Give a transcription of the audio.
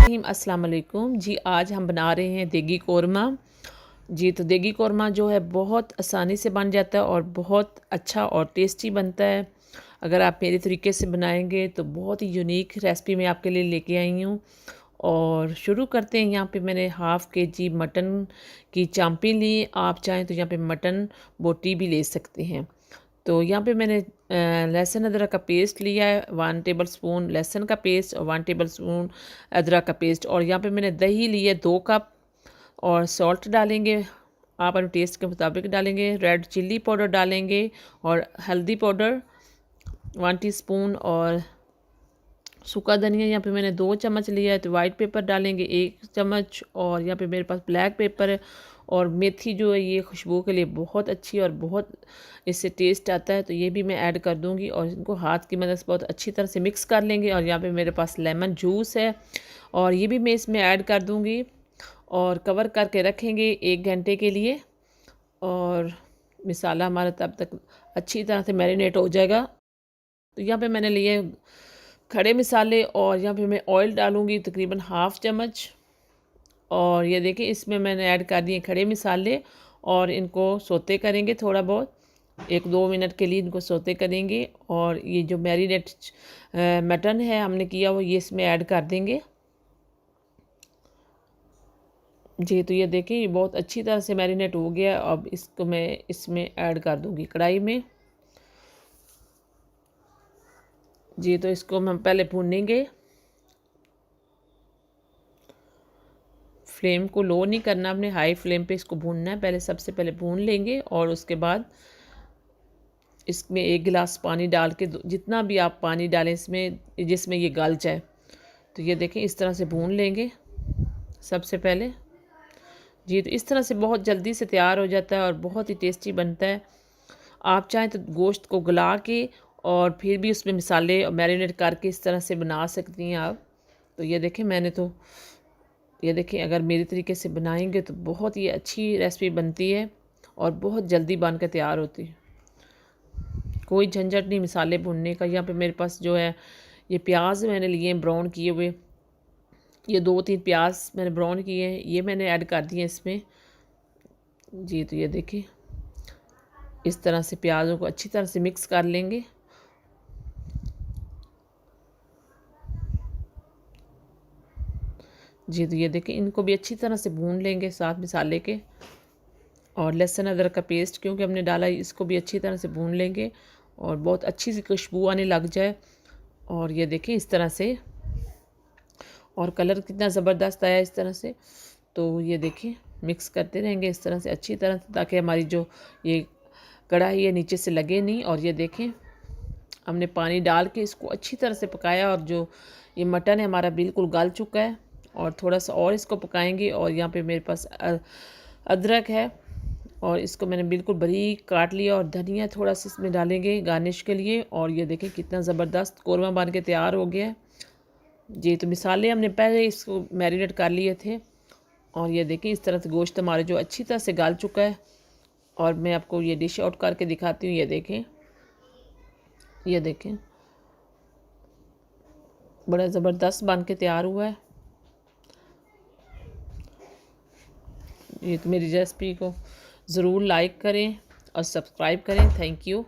अस्सलाम वालेकुम जी। आज हम बना रहे हैं देगी कौरमा जी। तो देगी कौरमा जो है बहुत आसानी से बन जाता है और बहुत अच्छा और टेस्टी बनता है। अगर आप मेरे तरीके से बनाएंगे तो बहुत ही यूनिक रेसिपी मैं आपके लिए लेके आई हूँ। और शुरू करते हैं। यहाँ पे मैंने हाफ़ के जी मटन की चांपी ली। आप चाहें तो यहाँ पे मटन बोटी भी ले सकते हैं। तो यहाँ पे मैंने लहसुन अदरक का पेस्ट लिया है, 1 टेबल स्पून लहसुन का पेस्ट और 1 टेबल स्पून अदरक का पेस्ट। और यहाँ पे मैंने दही ली है 2 कप। और सॉल्ट डालेंगे, आप अपने टेस्ट के मुताबिक डालेंगे। रेड चिल्ली पाउडर डालेंगे और हल्दी पाउडर 1 टीस्पून। और सूखा धनिया यहाँ पे मैंने 2 चम्मच लिया है। तो वाइट पेपर डालेंगे 1 चम्मच। और यहाँ पे मेरे पास ब्लैक पेपर है। और मेथी जो है ये खुशबू के लिए बहुत अच्छी और बहुत इससे टेस्ट आता है, तो ये भी मैं ऐड कर दूँगी। और इनको हाथ की मदद से बहुत अच्छी तरह से मिक्स कर लेंगे। और यहाँ पे मेरे पास लेमन जूस है और ये भी मैं इसमें ऐड कर दूँगी। और कवर करके रखेंगे 1 घंटे के लिए। और मसाला हमारा तब तक अच्छी तरह से मैरिनेट हो जाएगा। तो यहाँ पे मैंने लिए खड़े मसाले और यहाँ पे मैं ऑयल डालूँगी तकरीबन हाफ़ चम्मच। और ये देखिए इसमें मैंने ऐड कर दिए खड़े मसाले और इनको सोते करेंगे थोड़ा बहुत 1-2 मिनट के लिए इनको सोते करेंगे। और ये जो मैरिनेट मटन है हमने किया वो ये इसमें ऐड कर देंगे जी। तो ये देखिए ये बहुत अच्छी तरह से मैरिनेट हो गया। अब इसको मैं इसमें ऐड कर दूँगी कढ़ाई में जी। तो इसको हम पहले भूनेंगे, फ्लेम को लो नहीं करना, अपने हाई फ्लेम पे इसको भूनना है। पहले सबसे पहले भून लेंगे और उसके बाद इसमें 1 गिलास पानी डाल के जितना भी आप पानी डालें इसमें जिसमें ये गल जाए। तो ये देखें इस तरह से भून लेंगे सबसे पहले जी। तो इस तरह से बहुत जल्दी से तैयार हो जाता है और बहुत ही टेस्टी बनता है। आप चाहें तो गोश्त को गला के और फिर भी उसमें मसाले और मैरिनेट करके इस तरह से बना सकती हैं आप। तो ये देखें मैंने तो ये देखें अगर मेरे तरीके से बनाएंगे तो बहुत ही अच्छी रेसिपी बनती है और बहुत जल्दी बन कर तैयार होती है। कोई झंझट नहीं मसाले भूनने का। यहाँ पे मेरे पास जो है ये प्याज मैंने लिए हैं ब्राउन किए हुए, ये 2-3 प्याज मैंने ब्राउन किए हैं, ये मैंने ऐड कर दिए इसमें जी। तो ये देखिए इस तरह से प्याज़ों को अच्छी तरह से मिक्स कर लेंगे जी। तो ये देखिए इनको भी अच्छी तरह से भून लेंगे साथ मसाले के। और लहसुन अदरक का पेस्ट क्योंकि हमने डाला है इसको भी अच्छी तरह से भून लेंगे और बहुत अच्छी सी खुशबू आने लग जाए। और ये देखें इस तरह से और कलर कितना ज़बरदस्त आया इस तरह से। तो ये देखें मिक्स करते रहेंगे इस तरह से अच्छी तरह से ताकि हमारी जो ये कढ़ाई है नीचे से लगे नहीं। और ये देखें हमने पानी डाल के इसको अच्छी तरह से पकाया और जो ये मटन है हमारा बिल्कुल गल चुका है। और थोड़ा सा और इसको पकाएंगे। और यहाँ पे मेरे पास अदरक है और इसको मैंने बिल्कुल बारीक काट लिया और धनिया थोड़ा सा इसमें डालेंगे गार्निश के लिए। और ये देखें कितना ज़बरदस्त कौरमा बन के तैयार हो गया है जी। तो मसाले हमने पहले इसको मैरिनेट कर लिए थे। और ये देखें इस तरह से गोश्त हमारे जो अच्छी तरह से गल चुका है। और मैं आपको ये डिश आउट करके दिखाती हूँ। ये देखें बड़ा ज़बरदस्त बन के तैयार हुआ है ये। तो मेरी रेसिपी को ज़रूर लाइक करें और सब्सक्राइब करें। Thank you.